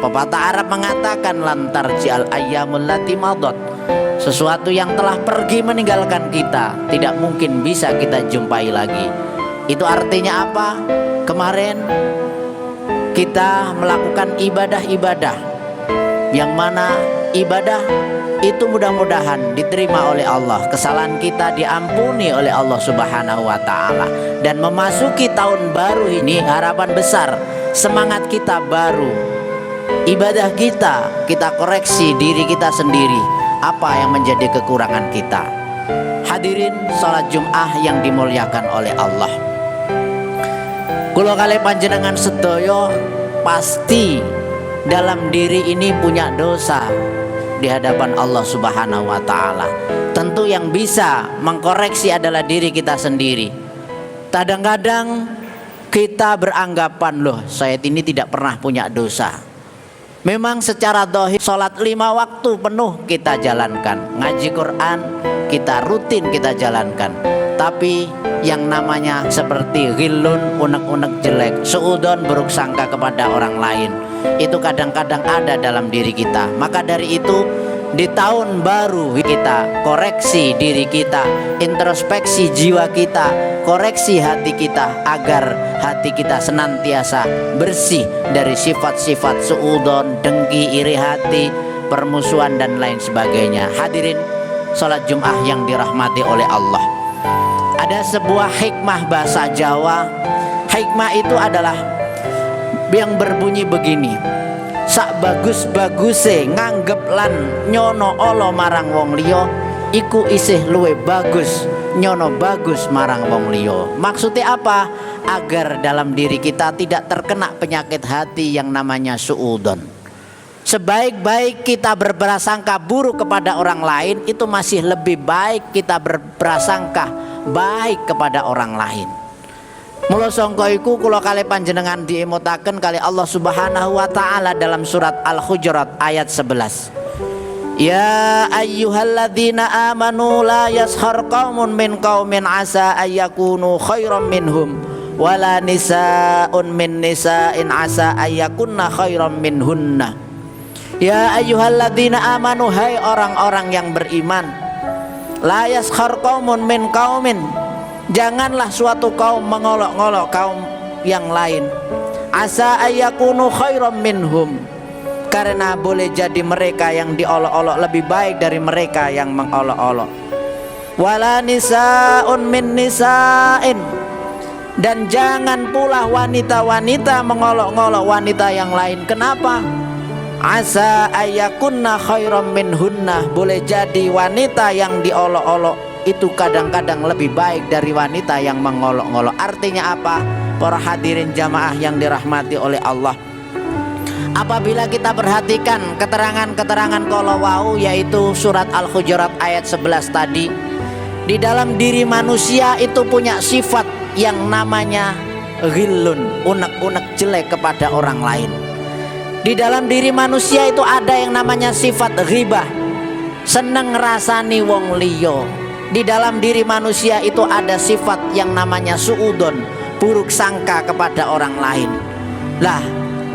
Pepatah Arab mengatakan lantar ji'al ayyamul lati madot. Sesuatu yang telah pergi meninggalkan kita tidak mungkin bisa kita jumpai lagi. Itu artinya apa? Kemarin kita melakukan ibadah-ibadah yang mana ibadah itu mudah-mudahan diterima oleh Allah, kesalahan kita diampuni oleh Allah Subhanahu wa Ta'ala. Dan memasuki tahun baru ini harapan besar, semangat kita baru, ibadah kita koreksi diri kita sendiri, apa yang menjadi kekurangan kita. Hadirin salat Jum'ah yang dimuliakan oleh Allah, kula kalih panjenengan sedaya pasti dalam diri ini punya dosa di hadapan Allah Subhanahu wa Ta'ala. Tentu yang bisa mengkoreksi adalah diri kita sendiri. Kadang-kadang kita beranggapan, loh saya ini tidak pernah punya dosa. Memang secara dhahir sholat 5 waktu penuh kita jalankan, ngaji Quran kita rutin kita jalankan. Tapi yang namanya seperti ghillun, unek-unek jelek, suudon, buruk sangka kepada orang lain, itu kadang-kadang ada dalam diri kita. Maka dari itu di tahun baru kita koreksi diri kita, introspeksi jiwa kita, koreksi hati kita, agar hati kita senantiasa bersih dari sifat-sifat suudon, dengki, iri hati, permusuhan dan lain sebagainya. Hadirin salat Jum'ah yang dirahmati oleh Allah, ada sebuah hikmah bahasa Jawa. Hikmah itu adalah yang berbunyi begini: sak bagus-baguse nganggep lan nyono olo marang wong liya, iku isih luwe bagus nyono bagus marang wong liya. Maksudnya apa? Agar dalam diri kita tidak terkena penyakit hati yang namanya suudon. Sebaik-baik kita berprasangka buruk kepada orang lain, itu masih lebih baik kita berprasangka baik kepada orang lain. Mula sangka iku kula kalih panjenengan diemutaken kali Allah Subhanahu wa Ta'ala dalam surat Al-Hujurat ayat 11. Ya ayyuhalladzina amanu la yashar qaumun min qaumin asa ayyakunu khairam minhum wala nisaa'un min nisa'in asa ayyakunna khairam minhunna. Ya ayyuhalladzina amanu, hai orang-orang yang beriman, la yaskhar qaumun min qaumin, janganlah suatu kaum mengolok-olok kaum yang lain, asa ayyakunu khairam minhum, karena boleh jadi mereka yang diolok-olok lebih baik dari mereka yang mengolok-olok. Wala nisaun min nisain, dan jangan pula wanita-wanita mengolok-olok wanita yang lain. Kenapa? Asa ayakunna khairam minhunna, boleh jadi wanita yang diolok-olok itu kadang-kadang lebih baik dari wanita yang mengolok-olok. Artinya apa? Para hadirin jamaah yang dirahmati oleh Allah, apabila kita perhatikan keterangan-keterangan kalau wau, yaitu surat Al-Hujurat ayat 11 tadi, di dalam diri manusia itu punya sifat yang namanya ghillun, unek-unek jelek kepada orang lain. Di dalam diri manusia itu ada yang namanya sifat ghibah, seneng ngerasani wong liya. Di dalam diri manusia itu ada sifat yang namanya suudon, buruk sangka kepada orang lain. Lah,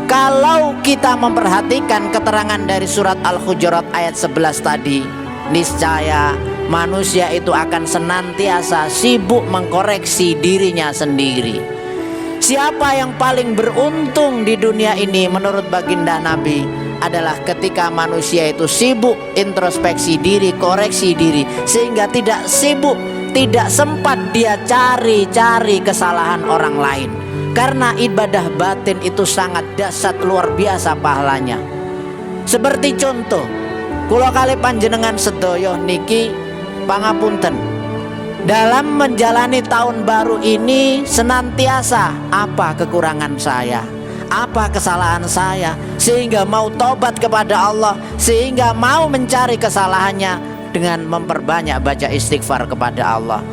kalau kita memperhatikan keterangan dari surat Al-Hujurat ayat 11 tadi, niscaya manusia itu akan senantiasa sibuk mengkoreksi dirinya sendiri. Siapa yang paling beruntung di dunia ini menurut baginda Nabi adalah ketika manusia itu sibuk introspeksi diri, koreksi diri, sehingga tidak sibuk, tidak sempat dia cari-cari kesalahan orang lain. Karena ibadah batin itu sangat dahsyat, luar biasa pahalanya. Seperti contoh, kula kalih panjenengan sedaya niki pangapunten, dalam menjalani tahun baru ini senantiasa apa kekurangan saya, apa kesalahan saya, sehingga mau tobat kepada Allah, sehingga mau mencari kesalahannya dengan memperbanyak baca istighfar kepada Allah.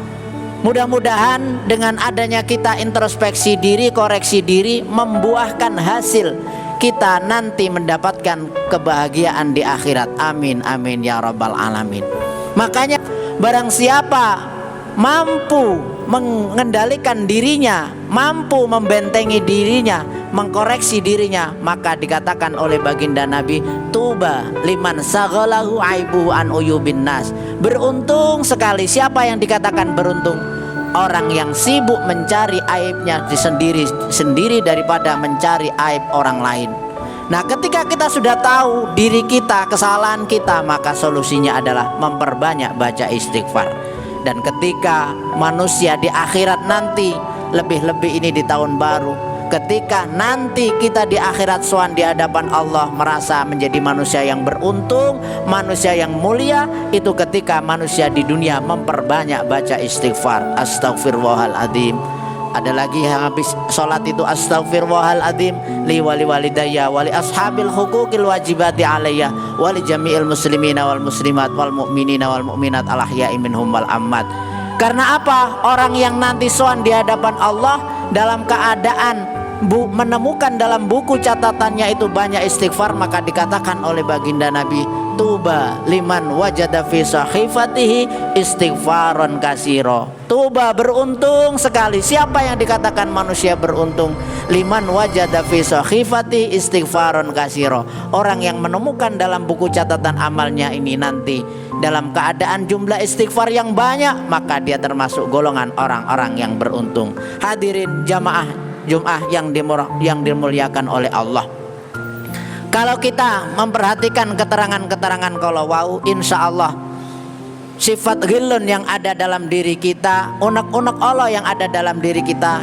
Mudah-mudahan dengan adanya kita introspeksi diri, koreksi diri, membuahkan hasil kita nanti mendapatkan kebahagiaan di akhirat. Amin amin ya rabbal alamin. Makanya barang siapa mampu mengendalikan dirinya, mampu membentengi dirinya, mengkoreksi dirinya, maka dikatakan oleh baginda Nabi, tuba liman saghalahu aibu an uyubin nas. Beruntung sekali. Siapa yang dikatakan beruntung? Orang yang sibuk mencari aibnya sendiri daripada mencari aib orang lain. Nah, ketika kita sudah tahu diri kita, kesalahan kita, maka solusinya adalah memperbanyak baca istighfar. Dan ketika manusia di akhirat nanti, lebih-lebih ini di tahun baru, ketika nanti kita di akhirat sowan di hadapan Allah merasa menjadi manusia yang beruntung, manusia yang mulia, itu ketika manusia di dunia memperbanyak baca istighfar. Astaghfirullahaladzim. Ada lagi yang habis sholat itu astaghfirullahaladzim li wali walidayya wali ashabil huquqil wajibati alayya wali jami'il muslimina wal muslimat wal mu'minina wal mu'minat al ahya'i minhum wal ammat. Karena apa? Orang yang nanti sowan di hadapan Allah dalam keadaan menemukan dalam buku catatannya itu banyak istighfar, maka dikatakan oleh baginda Nabi, tuba liman wajada fi sahifatihi istighfaron kasiro. Tuba, beruntung sekali. Siapa yang dikatakan manusia beruntung? Liman wajada fi sahifatihi istighfaron kasiro. Orang yang menemukan dalam buku catatan amalnya ini nanti dalam keadaan jumlah istighfar yang banyak, maka dia termasuk golongan orang-orang yang beruntung. Hadirin jamaah Jum'ah yang dimuliakan oleh Allah. Kalau kita memperhatikan keterangan-keterangan kalau wau, insya Allah sifat ghillun yang ada dalam diri kita, unek-unek Allah yang ada dalam diri kita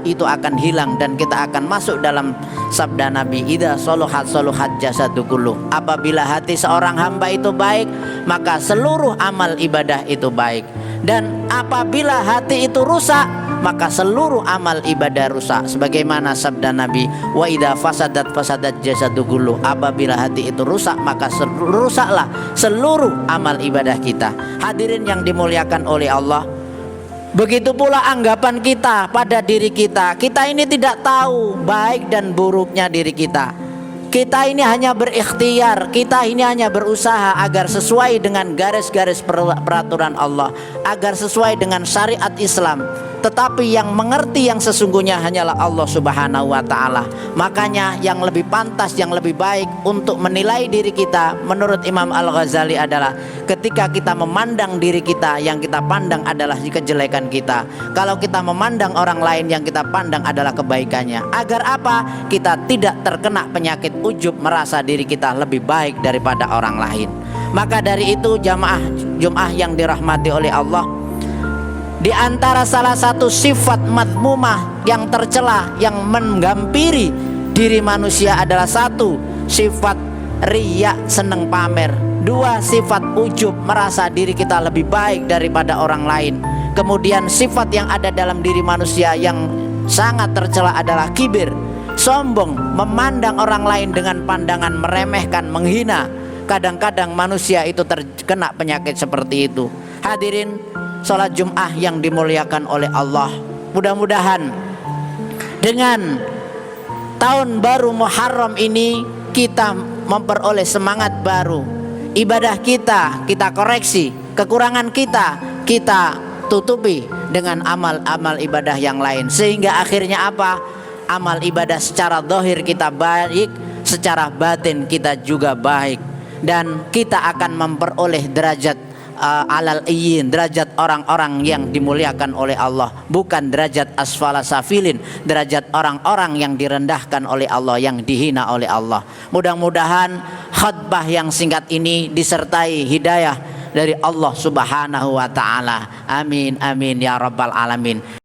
itu akan hilang, dan kita akan masuk dalam sabda Nabi, idza soluhat jasadu kulluh. Apabila hati seorang hamba itu baik, maka seluruh amal ibadah itu baik. Dan apabila hati itu rusak, maka seluruh amal ibadah rusak. Sebagaimana sabda Nabi, wa idza fasadat jasadu kulluh. Apabila hati itu rusak, maka rusaklah seluruh amal ibadah kita. Hadirin yang dimuliakan oleh Allah, begitu pula anggapan kita pada diri kita. Kita ini tidak tahu baik dan buruknya diri kita. Kita ini hanya berikhtiar, kita ini hanya berusaha agar sesuai dengan garis-garis peraturan Allah, agar sesuai dengan syariat Islam. Tetapi yang mengerti yang sesungguhnya hanyalah Allah Subhanahu wa ta'ala. Makanya yang lebih pantas, yang lebih baik untuk menilai diri kita menurut Imam Al-Ghazali adalah ketika kita memandang diri kita, yang kita pandang adalah kejelekan kita. Kalau kita memandang orang lain, yang kita pandang adalah kebaikannya. Agar apa? Kita tidak terkena penyakit ujub, merasa diri kita lebih baik daripada orang lain. Maka dari itu jamaah Jum'ah yang dirahmati oleh Allah, di antara salah satu sifat madmumah yang tercela, yang menghampiri diri manusia adalah satu, sifat riya, seneng pamer. Dua, sifat ujub, merasa diri kita lebih baik daripada orang lain. Kemudian sifat yang ada dalam diri manusia yang sangat tercela adalah kibir, sombong, memandang orang lain dengan pandangan meremehkan, menghina. Kadang-kadang manusia itu terkena penyakit seperti itu. Hadirin sholat Jum'ah yang dimuliakan oleh Allah, mudah-mudahan dengan tahun baru Muharram ini kita memperoleh semangat baru. Ibadah kita koreksi, kekurangan kita tutupi dengan amal-amal ibadah yang lain, sehingga akhirnya apa? Amal ibadah secara zahir kita baik, secara batin kita juga baik, dan kita akan memperoleh derajat alal iyyin, derajat orang-orang yang dimuliakan oleh Allah, bukan derajat asfala safilin, derajat orang-orang yang direndahkan oleh Allah, yang dihina oleh Allah. Mudah-mudahan khutbah yang singkat ini disertai hidayah dari Allah Subhanahu wa ta'ala. Amin amin ya rabbal alamin.